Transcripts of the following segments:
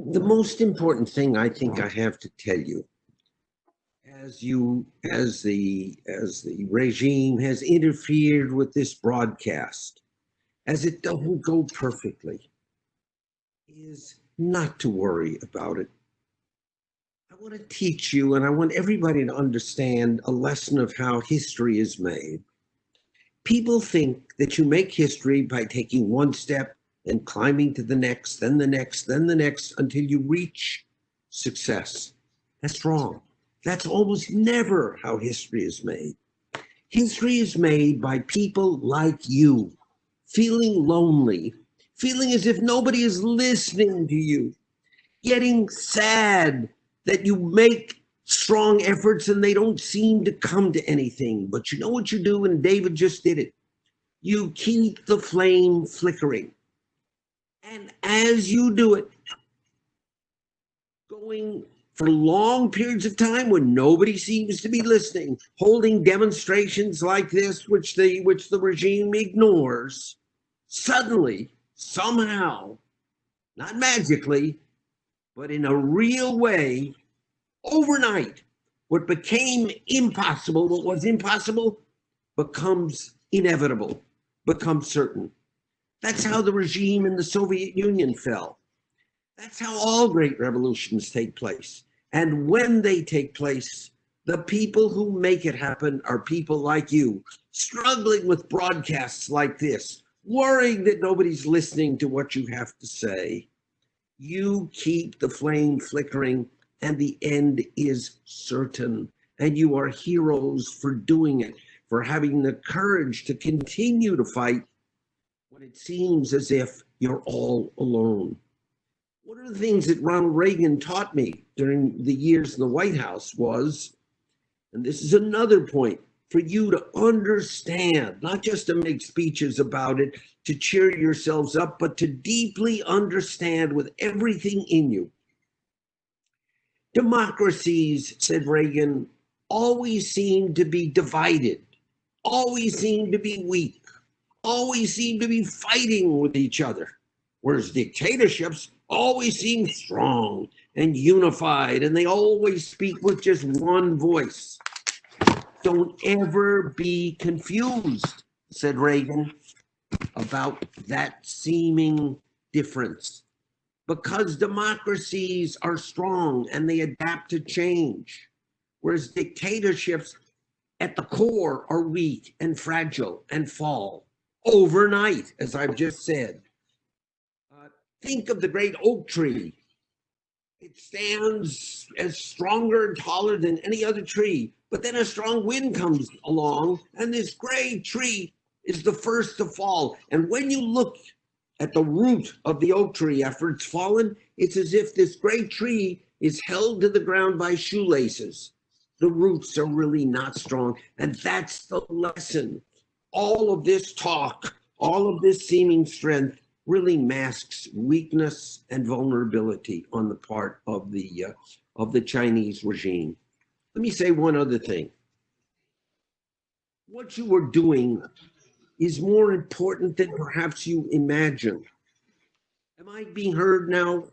The most important thing I think I have to tell you, as the regime has interfered with this broadcast, as it doesn't go perfectly, is not to worry about it. I want to teach you, and I want everybody to understand a lesson of how history is made. People think that you make history by taking one step and climbing to the next, then the next, then the next, until you reach success. That's wrong. That's almost never how history is made. History is made by people like you, feeling lonely, feeling as if nobody is listening to you, getting sad that you make strong efforts and they don't seem to come to anything. But you know what you do, and David just did it. You keep the flame flickering. And as you do it, going for long periods of time when nobody seems to be listening, holding demonstrations like this, which the regime ignores, suddenly, somehow, not magically, but in a real way, overnight, what became impossible, what was impossible, becomes inevitable, becomes certain. That's how the regime in the Soviet Union fell. That's how all great revolutions take place. And when they take place, the people who make it happen are people like you, struggling with broadcasts like this, worrying that nobody's listening to what you have to say. You keep the flame flickering, and the end is certain. And you are heroes for doing it, for having the courage to continue to fight when it seems as if you're all alone. One of the things that Ronald Reagan taught me during the years in the White House was, and this is another point for you to understand, not just to make speeches about it, to cheer yourselves up, but to deeply understand with everything in you. Democracies, said Reagan, always seem to be divided, always seem to be weak, always seem to be fighting with each other, whereas dictatorships always seem strong and unified, and they always speak with just one voice. Don't ever be confused, said Reagan, about that seeming difference, because democracies are strong and they adapt to change, whereas dictatorships at the core are weak and fragile and fall overnight, as I've just said. Think of the great oak tree. It stands as stronger and taller than any other tree, but then a strong wind comes along and this great tree is the first to fall. And when you look at the root of the oak tree after it's fallen, it's as if this great tree is held to the ground by shoelaces. The roots are really not strong. And that's the lesson. All of this talk, all of this seeming strength really masks weakness and vulnerability on the part of the Chinese regime. Let me say one other thing. What you are doing is more important than perhaps you imagine. Am I being heard now,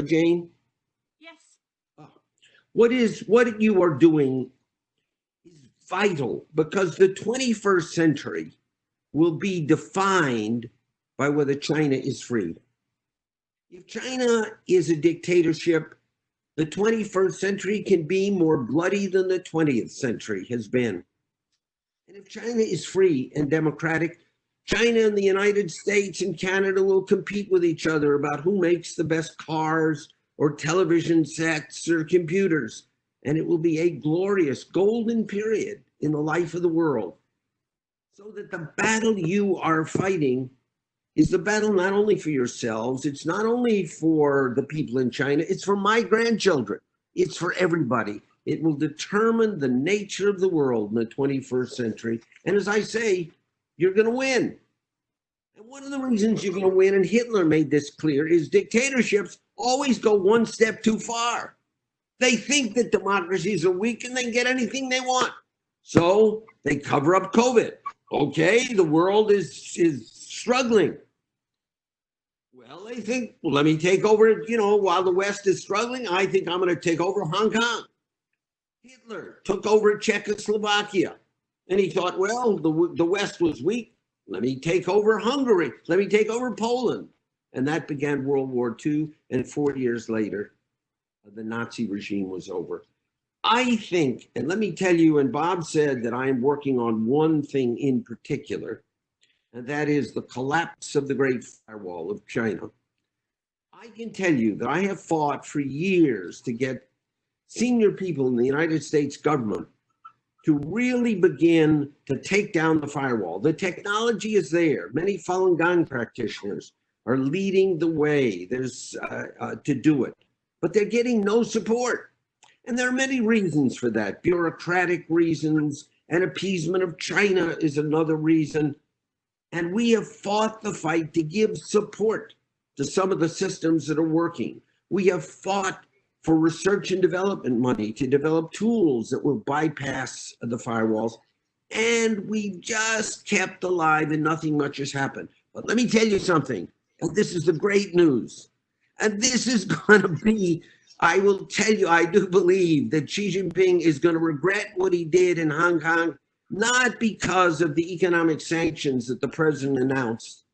Jane? Yes. What you are doing is vital, because the 21st century will be defined by whether China is free. If China is a dictatorship, the 21st century can be more bloody than the 20th century has been. And if China is free and democratic, China and the United States and Canada will compete with each other about who makes the best cars or television sets or computers. And it will be a glorious golden period in the life of the world. So that the battle you are fighting is the battle not only for yourselves, it's not only for the people in China, it's for my grandchildren, it's for everybody. It will determine the nature of the world in the 21st century. And as I say, you're going to win. And one of the reasons you're going to win, and Hitler made this clear, is dictatorships always go one step too far. They think that democracies are weak and they can get anything they want. So they cover up COVID. Okay, the world is struggling. Well, they think, well, let me take over, while the West is struggling, I think I'm going to take over Hong Kong. Hitler took over Czechoslovakia. And he thought, well, the West was weak. Let me take over Hungary. Let me take over Poland. And that began World War II. And 4 years later, the Nazi regime was over. I think, and let me tell you, and Bob said that I am working on one thing in particular, and that is the collapse of the Great Firewall of China. I can tell you that I have fought for years to get senior people in the United States government to really begin to take down the firewall. The technology is there. Many Falun Gong practitioners are leading the way to do it, but they're getting no support. And there are many reasons for that. Bureaucratic reasons and appeasement of China is another reason. And we have fought the fight to give support to some of the systems that are working. We have fought for research and development money to develop tools that will bypass the firewalls. And we just kept alive and nothing much has happened. But let me tell you something, and this is the great news. And this is going to be, I will tell you, I do believe that Xi Jinping is going to regret what he did in Hong Kong, not because of the economic sanctions that the president announced,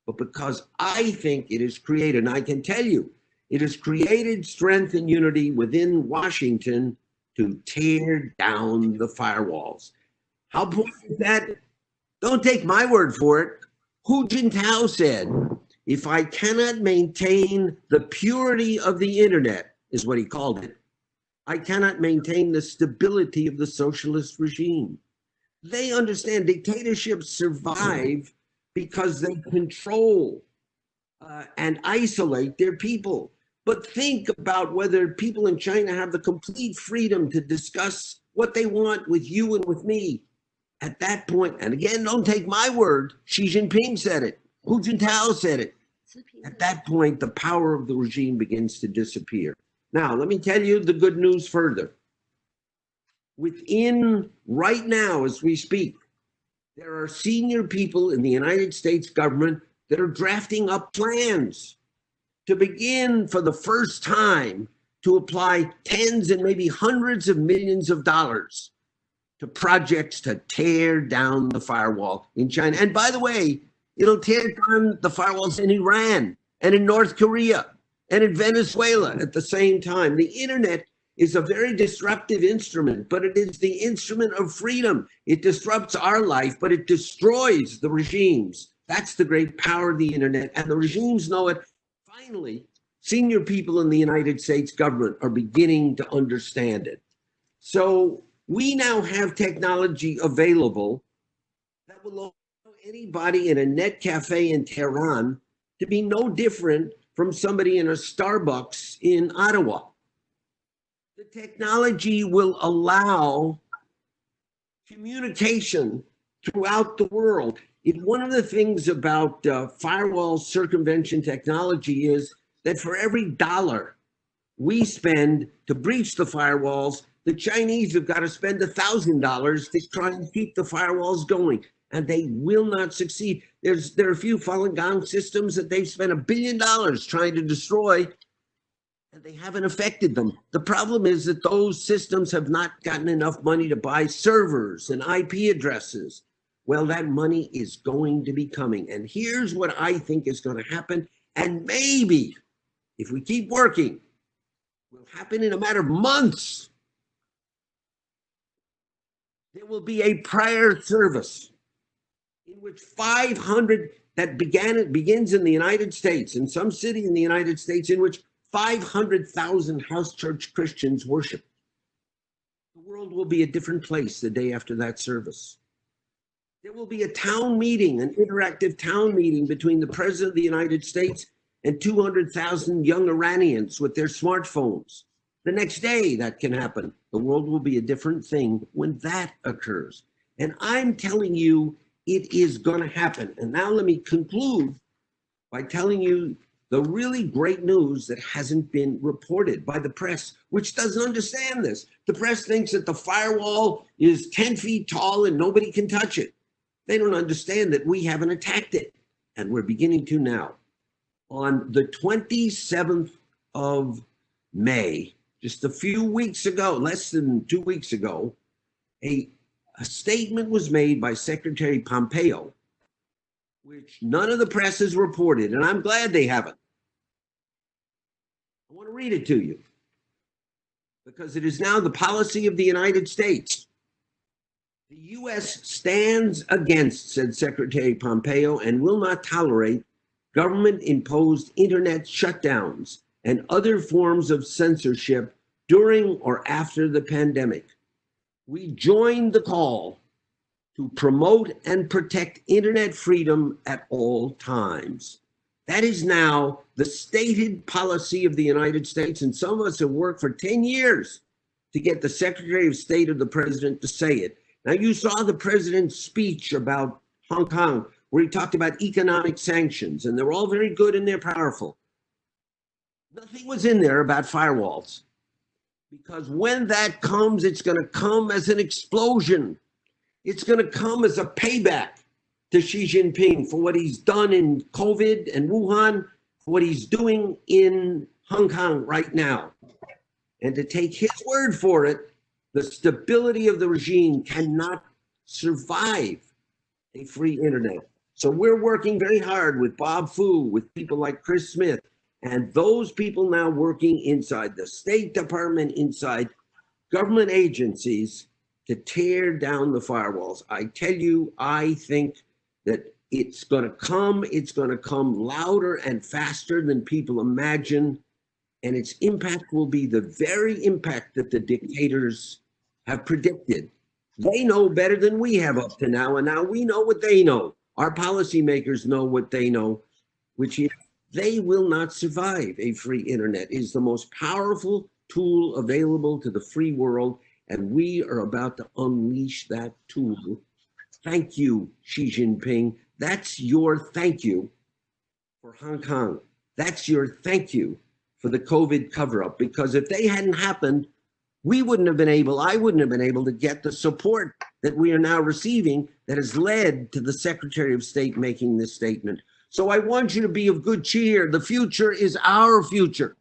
but because I think it has created, and I can tell you, it has created strength and unity within Washington to tear down the firewalls. How important is that? Don't take my word for it. Hu Jintao said, if I cannot maintain the purity of the internet, is what he called it, I cannot maintain the stability of the socialist regime. They understand dictatorships survive because they control and isolate their people. But think about whether people in China have the complete freedom to discuss what they want with you and with me. At that point, and again, don't take my word, Xi Jinping said it, Hu Jintao said it. At that point, the power of the regime begins to disappear. Now, let me tell you the good news further. Within, right now, as we speak, there are senior people in the United States government that are drafting up plans to begin for the first time to apply tens and maybe hundreds of millions of dollars to projects to tear down the firewall in China. And by the way, it'll tear down the firewalls in Iran and in North Korea and in Venezuela at the same time. The internet is a very disruptive instrument, but it is the instrument of freedom. It disrupts our life, but it destroys the regimes. That's the great power of the internet, and the regimes know it. Finally, senior people in the United States government are beginning to understand it. So we now have technology available that will allow anybody in a net cafe in Tehran to be no different from somebody in a Starbucks in Ottawa. The technology will allow communication throughout the world. One of the things about firewall circumvention technology is that for every dollar we spend to breach the firewalls, the Chinese have got to spend $1,000 to try and keep the firewalls going, and they will not succeed. There are a few Falun Gong systems that they've spent $1 billion trying to destroy, and they haven't affected them. The problem is that those systems have not gotten enough money to buy servers and IP addresses. Well, that money is going to be coming. And here's what I think is going to happen. And maybe, if we keep working, will happen in a matter of months. There will be a prayer service in which 500, that begins in the United States, in some city in the United States, in which 500,000 house church Christians worship. The world will be a different place the day after that service. There will be a town meeting, an interactive town meeting between the President of the United States and 200,000 young Iranians with their smartphones. The next day that can happen. The world will be a different thing when that occurs. And I'm telling you, it is going to happen. And now let me conclude by telling you the really great news that hasn't been reported by the press, which doesn't understand this. The press thinks that the firewall is 10 feet tall and nobody can touch it. They don't understand that we haven't attacked it, and we're beginning to now. On the 27th of May, just a few weeks ago, less than 2 weeks ago, a statement was made by Secretary Pompeo, which none of the press has reported, and I'm glad they haven't. I want to read it to you because it is now the policy of the United States. The U.S. stands against, said Secretary Pompeo, and will not tolerate government-imposed internet shutdowns and other forms of censorship during or after the pandemic. We join the call to promote and protect internet freedom at all times. That is now the stated policy of the United States, and some of us have worked for 10 years to get the Secretary of State or the President to say it. Now, you saw the President's speech about Hong Kong, where he talked about economic sanctions, and they're all very good and they're powerful. Nothing was in there about firewalls, because when that comes, it's going to come as an explosion. It's going to come as a payback to Xi Jinping for what he's done in COVID and Wuhan, for what he's doing in Hong Kong right now. And to take his word for it, the stability of the regime cannot survive a free internet. So we're working very hard with Bob Fu, with people like Chris Smith, and those people now working inside the State Department, inside government agencies to tear down the firewalls. I tell you, I think that it's going to come louder and faster than people imagine, and its impact will be the very impact that the dictators have predicted. They know better than we have up to now, and now we know what they know. Our policymakers know what they know, which is they will not survive a free internet. It is the most powerful tool available to the free world, and we are about to unleash that tool. Thank you, Xi Jinping. That's your thank you for Hong Kong. That's your thank you for the COVID cover-up, because if they hadn't happened, I wouldn't have been able to get the support that we are now receiving that has led to the Secretary of State making this statement. So I want you to be of good cheer. The future is our future.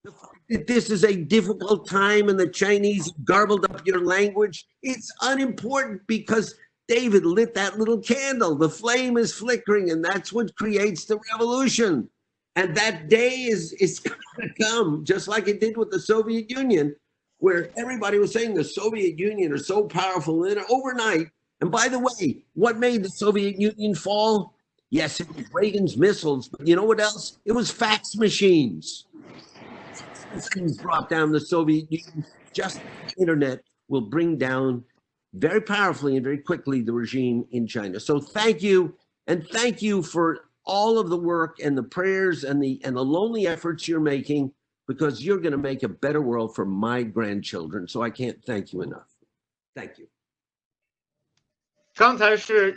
The fact that this is a difficult time and the Chinese garbled up your language, it's unimportant, because David lit that little candle. The flame is flickering, and that's what creates the revolution. And that day is going to come, just like it did with the Soviet Union, where everybody was saying the Soviet Union are so powerful, and then overnight. And by the way, what made the Soviet Union fall? Yes, it was Reagan's missiles, but you know what else? It was fax machines. Fax machines brought down the Soviet Union. Just the internet will bring down very powerfully and very quickly the regime in China. So thank you, and thank you for all of the work and the prayers and the lonely efforts you're making, because you're going to make a better world for my grandchildren. So I can't thank you enough. Thank you. 刚才是